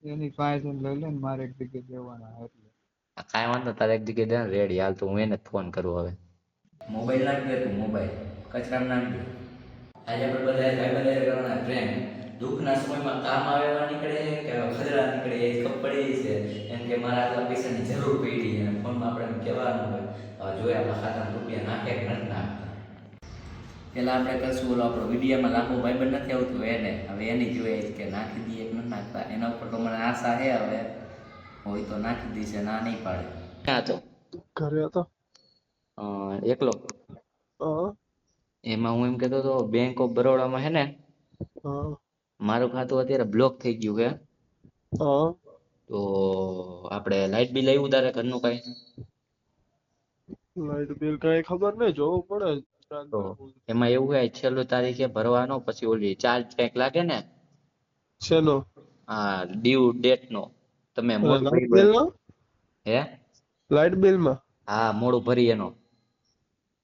એની પાસે લઈ લે ને મારે એક જગ્યાએ દેવાના એટલે. કાંઈ વાંધો તારે એક જગ્યાએ દે ને રેડી હાલ તો હું એને જ ફોન કરું હવે. મોબાઈલ નાખ દે તું મોબાઈલ કચરામાં નાખ દે. આજે આપણે બધા ભાઈબંધ કરવાના ટ્રેન દુઃખના સમયમાં કામ આવે એવા નીકળે કે ખદડા નીકળે એ ખબર પડી છે એમ કે મારા આટલા પૈસાની જરૂર પડી અને ફોનમાં આપણે કહેવાનું હોય જોઈએ આપણા ખાતામાં રૂપિયા નાખે કે નથી નાખતા. પેલા આપણે કરશું ઓલો આપણો વિડીયોમાં લાંબો ભાઈબંધ નથી આવતું એને હવે એની જોઈએ કે નાખી દઈએ કે નથી નાખતા એના ઉપર તો મને આશા છે હવે હોય તો નાખી દઈશે ના નહીં પાડે. ક્યાં હતો? ઘરે હતો. એકલો? હા. એમાં હું એમ કહેતો હતો બેંક ઓફ બરોડામાં હે ને હા. મારું ખાતું અત્યારે બ્લોક થઈ ગયું છે. હા. તો આપણે લાઈટ બિલ આવ્યું તારે ઘરનું કઈ? લાઈટ બિલ કઈ ખબર નહીં જોવું પડે. તો એમાં એવું હોય છેલ્લું તારીખે ભરવાનો પછી ઓલી ચાર્જ કંઈક લાગે ને શેનો? હા ડ્યુ ડેટ નો તમે મોડું લાઈટ ભર્યું બિલ એમ. નો? હે લાઈટ બિલ માં? હા મોડું ભરી એનો.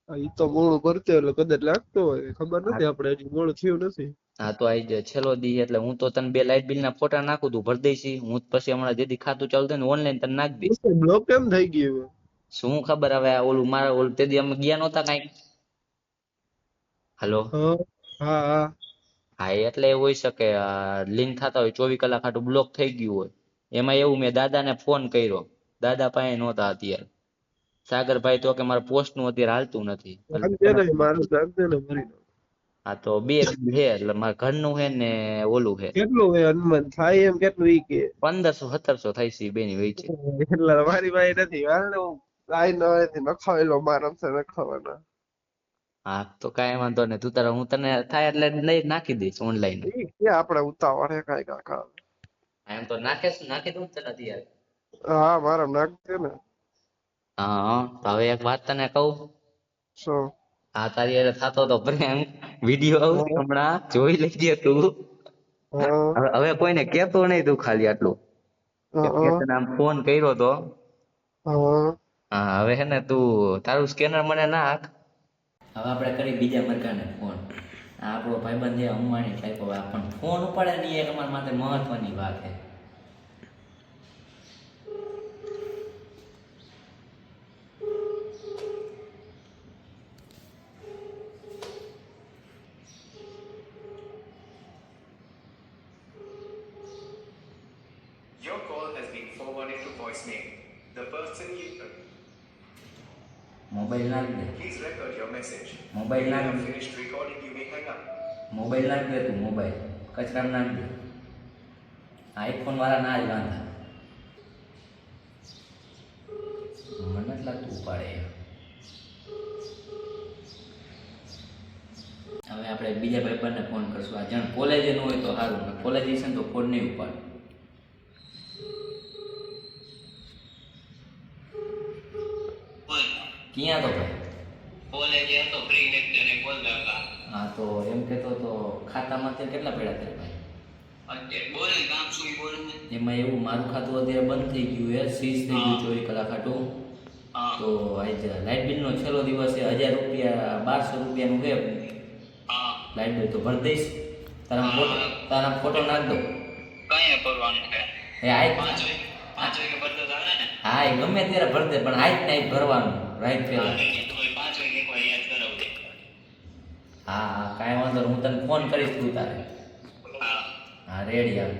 ઈ તો મોડું ભરતો એટલે કદાચ લાગતો હોય ખબર હા નથી આપણે હજી મોડું થયું નથી. હા તો આ છેલ્લો દી એટલે હું તો તને બે લાઈટ બિલ ના ફોટા નાખું તું ભરી દઈશી હું પછી હમણાં જેથી ખાતું ચાલુ થાય ને ઓનલાઈન તને નાખી દઈશ. બ્લોક કેમ થઈ ગયું? શું ખબર હવે આ ઓલું મારા ઓલું તે દી અમે ગયા નહોતા કાંઈક. હાલો. હા. હા. હા. હા એટલે એવું હોઈ શકે લિંક થતા હોય 24 કલાક આટલું બ્લોક થઈ ગયું હોય. એમાં એવું મેં દાદાને ફોન કર્યો દાદા પાસે નહોતા અત્યારે. સાગરભાઈ તો કે મારા પોસ્ટ નું અત્યારે હાલતું નથી એટલે લાગશે તને. ને મારું લાગશે ને ભરી દઉં. હા તો બે બિલ છે એટલે મારા ઘરનું છે ને ઓલું છે. કેટલું હોય અનુમાન થાય એમ કેટલું ઈ કે? 1500-1700 થાય છે બેની વચ્ચે. એટલે મારી પાસે નથી હાલ હું લાઈન નથી નખાવેલો મારા નખાવાના. હા તો કાંઈ વાંધો નહીં તું તારે હું તને થાય એટલે નહીં નાખી દઈશ ઓનલાઈન. ઈ કે આપણે ઉતાવળ હે કાંઈ કાકા. એમ તો નાખી દઉં તને અત્યારે. હા મારા નાખજે ને. હા તો હવે એક વાત તને કહું. શું? હા તારી હારે થાતો તો પ્રેમ વિડીયો આવશે હા. હમણાં જોઈ લેજે તું. હા. હવે કોઈને કેતો નહીં તું ખાલી આટલું કે મેં હા. તને આમ ફોન કર્યો તો. હા. હા હવે હે ને તું તારું સ્કેનર મને નાખ. હવે આપણે કરી બીજા મરઘાને ફોન. આ આપણો ભાઈબંધ છે અંબાણી ટાઈપ હવે પણ ફોન ઉપાડે નહીં એ તમારા માટે મહત્વની વાત છે. Your call has been forwarded to voicemail. The person you mobile નાખ દે. please record your message. Mobile When you નાખ have they. finished recording, you may hang up. Mobile નાખ દે તું મોબાઈલ કચરામાં નાખ દે. આઈફોન વાળા ના જ વાંધા. મને નથી લાગતું ઉપાડે. હવે આપણે બીજા ભાઈબંધને ફોન કરશું આ જણ કોલેજે ન હોય તો સારું કોલેજ હશે ને તો ફોન નહીં ઉપાડે. ક્યાં તો ભાઈ? કોલેજે હતો ફ્રી લેક્ચર એ બોલ દાદા હા તો એમ કહેતો તો ખાતામાં અત્યારે કેટલા પડ્યા તારે ભાઈ? અત્યારે બોલે ને કામ શું ઈ બોલે ને એમાં એવું મારું ખાતું અત્યારે બંધ થઈ ગયું છે સીઝ થઈ ગયું 24 કલાક ખાતું. હા તો આજ લાઇટ બિલનો છેલ્લો દિવસ છે 1000 રૂપિયા 1200 રૂપિયાનું છે. હા લાઇટ બિલ તો ભરી દઈશ. તારા ફોટો નાખ દો. કઈ ભરવાનું છે એ આજ 5 વાગે ભરતો ચાલે ને હા એ ગમે ત્યારે ભરી દે પણ આજ નાઈટ ભરવાનું રાઈટ હા પહેલા. તો 5 વાગે એકવાર યાદ કરાવજે હા હા કાંઈ વાંધો નહીં. હું તને ફોન કરીશ તું તારે. હા હા રેડી આવે.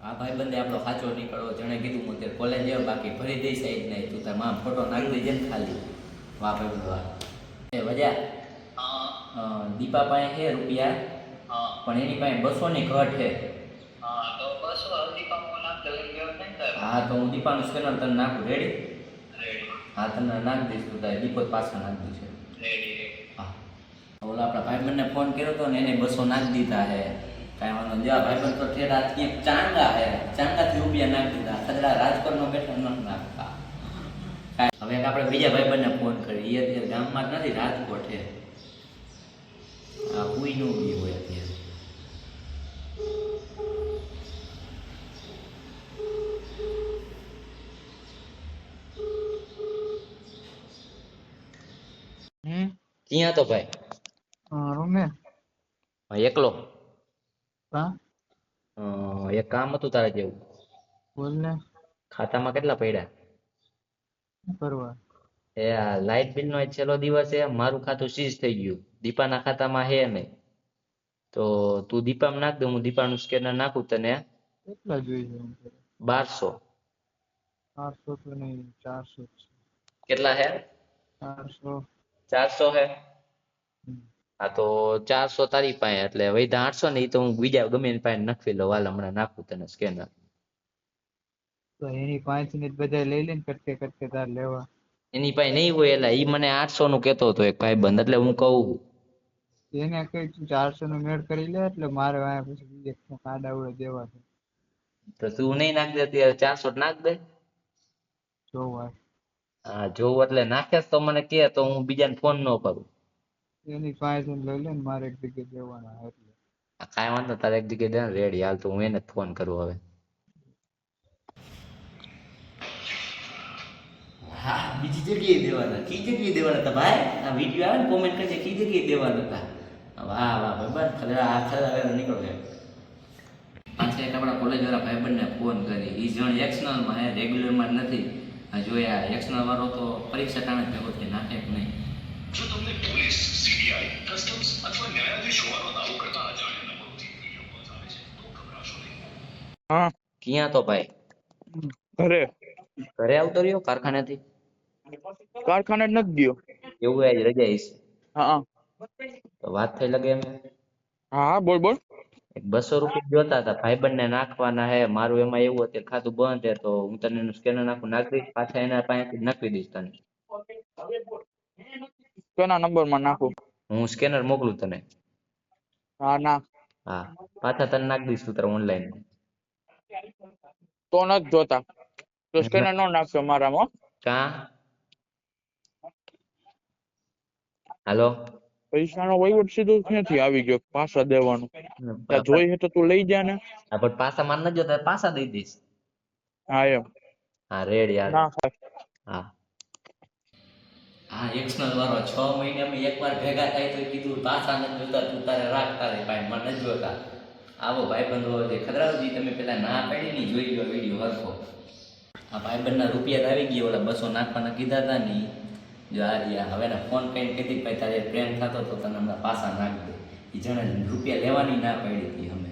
આ ભાઈબંધે આપણો સાચો નીકળવો જેણે કીધું હું અત્યારે કોલેજ આવ્યો બાકી ભરી દઈશ જ નહીં તું તાર માં ફોટો નાખી દેજે ને ખાલી. વાહ ભાઈ વાહ. એ વજા હા દીપા પાસે છે રૂપિયા હા પણ એની પાસે 200 ની ઘટ છે. હા તો બસ હલ્દી કામો નાખતો લઈ ગયો ને તારે હા તો હું દીપાનું સ્કેનર તને નાખું રેડી. રેડી હા તને નાખી દઈશ તું તારે દીપો પાછા નાખી દઈશ. રેડી હા ઓલા આપણા ભાઈબંધને ફોન કર્યો હતો ને એને 200 નાખી દીધા હે. કાંઈ વાંધો નહીં જા ભાઈબંધ તો ઠેરા ક્યાંક ચાંગા હે ચાંગાથી રૂપિયા નાખી દીધા ખદડા રાજકોટનો બેઠો નથી નાખતા. હવે એક આપણે બીજા ભાઈબંધને ફોન કરી એ અત્યારે ગામમાં જ નથી રાજકોટ છે. આ કોઈ નો બી હોય અત્યારે. ક્યાં તો ભાઈ? હા રૂમે. એકલો? હા એક કામ હતું તારે જેવું. બોલ ને. ખાતામાં કેટલા પડ્યા? શું કરવા? એ આ લાઇટ બિલ નો છેલ્લો દિવસ છે, મારું ખાતું સીઝ થઈ ગયું, દીપાના ખાતામાં હે નહીં. તો તું દીપામાં નાખ દે, હું દીપાનું સ્કેનર નાખું તને. કેટલા જોઈએ છે? 1200. 800 તો નહીં, 400 છે. કેટલા હે? 400. 400 હે? હા તો 400 તારી પાસે, એટલે વૈધા 800 ને, એ તો હું બીજા ગમે એની પાસે નાખી લઉં. હાલ હમણાં નાખું તને સ્કેનર. તો એની પાસેથી જ બધા લઈ લઈને કટકે કટકે તાર લેવા. એની પાસે નહીં હોય, એટલે ઈ મને 800 નું કેતો હતો એક ભાઈબંધ, એટલે હું કહું. એને કઈ તું 400 નો મેળ કરી લે, એટલે મારે વાયા પછી બીજે કાડા ઉડે દેવા છે. તો તું નહીં નાખ દે ત્યારે 400 નાખ દે. જોવા હા જોવું એટલે નાખે તો મને કે, તો હું બીજાને ફોન ન કરું. એની પાસેથી લઈ લે ને, મારે એક જગ્યાએ દેવાના એટલે. કાંઈ વાંધો, તારે એક જગ્યાએ દે ને રેડી. હાલ તો હું એને જ ફોન કરું હવે. હા બીજી જગ્યાએ દેવાના, કઈ જગ્યાએ દેવાના હતા ભાઈ? આ વિડીયો આવે ને કોમેન્ટ કરજે, કઈ જગ્યાએ દેવાના હતા. વાહ વાહ ભાઈબંધ, ખરા આખા હવે નીકળો છે. પાછા એક આપણા કોલેજ વાળા ભાઈબંધને ફોન કરી, એ જણ એક્સનલમાં હે, રેગ્યુલરમાં નથી. આ જોયા એક્સનલ વાળો તો પરીક્ષા ટાણે ભેગો થઈ નાખે કે નહીં. જો તમને પોલીસ, સીબીઆઈ, કસ્ટમ્સ અથવા ન્યાયાધીશ હોવાનો દાવો કરતા અજાણ્યા નંબરોથી વિડીયો કોલ્સ આવે છે તો ગભરાશો નહીં. હા ક્યાં તો ભાઈ? ઘરે ઘરે આવતો રહ્યો કારખાનેથી? કારખાને જ નથી ગયો. એવું આજ રજા હશે. હા તો વાત થઈ લગે એમ. હા બોલ બોલ. 200 રૂપિયા જોતા હતા, ભાઈબંધને નાખવાના હે. મારું એમાં એવું હતું ખાતું બંધ હે, તો હું તને એનું સ્કેનર નાખું, નાખી દઈશ, પાછા એના પાસેથી નાખી દઈશ તને. કેના નંબર માં નાખું? હું સ્કેનર મોકલું તને. હા ના હા પાછા તને નાખી દઈશ તું તારે ઓનલાઈન. તો નથી જોતા, તો સ્કેનર નો નાખશો મારામાં. કા હાલો પૈસાનો વહીવટ સીધો ક્યાંથી આવી ગયો પાછા દેવાનું? ત્યાં જોઈ છે તો તું લઈ જા ને. હા પણ પાછા માર ન જોતા, પાછા દઈ દઈશ. હા એમ. હા રેડી યાર. ના હા હા એક્સનલ વાળો 6 મહિનામાં એકવાર ભેગા થાય તો કીધું પાછા નથી જોતા, તું તારે રાખતા રે ભાઈ, મને નથી જોતા. આવો ભાઈબંધો છે ખતરાવજી, તમે પેલા ના પાડી ની જોઈ લો વિડીયો હરખો. આ ભાઈબંધના રૂપિયા તો આવી ગયા, ઓલા 200 નાખવાના કીધા હતા ને. જો આ રહ્યા, હવે ફોન કરીને કીધી ભાઈ તારે પ્રેમ થતો તો તને હમણાં પાછા નાખ દે. એ જણે રૂપિયા લેવાની ના પાડી હતી અમે.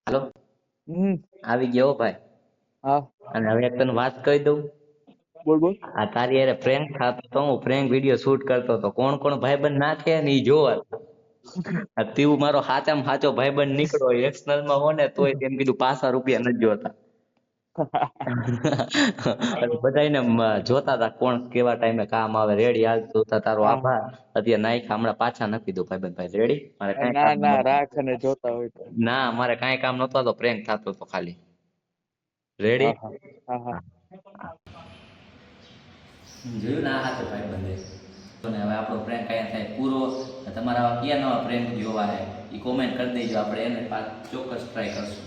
હાલો આવી ગયો ભાઈ. હા અને હવે એક તને વાત કહી દઉં. બોલ બોલ. આ તારી યારે પ્રેન્ક થતો તો, હું પ્રેન્ક વિડીયો શૂટ કરતો હતો. કોણ કોણ ભાઈબંધ નાખે ને ઈ જોવા. તું મારો સાચામાં સાચો ભાઈબંધ નીકળો, એક્સનલ માં હો ને તોય તેમ કીધું પાછા રૂપિયા નથી જોતા. બધાને જોતા હતા કોણ કેવા ટાઈમે કામ આવે. રેડી હાલ જોતા, તારો આભાર. અત્યારે નાખ્યા, હમણાં પાછા નાખી દો ભાઈબંધ ભાઈ. રેડી? મારે કાંઈ ના કામ ના નહોતું. રાખ અને જોતા હોય તો. ના મારે કાંઈ કામ નહોતું, તો પ્રેન્ક થતો હતો ખાલી. રેડી? હા હા હા જોયું ને, આ હતો ભાઈબંધે. અને હવે આપણો પ્રેન્ક અહીંયા થાય પૂરો. તમારા કયા નવા પ્રેન્ક જોવા હે એ કોમેન્ટ કરી દેજો, આપણે એને ચોક્કસ ટ્રાય કરશું.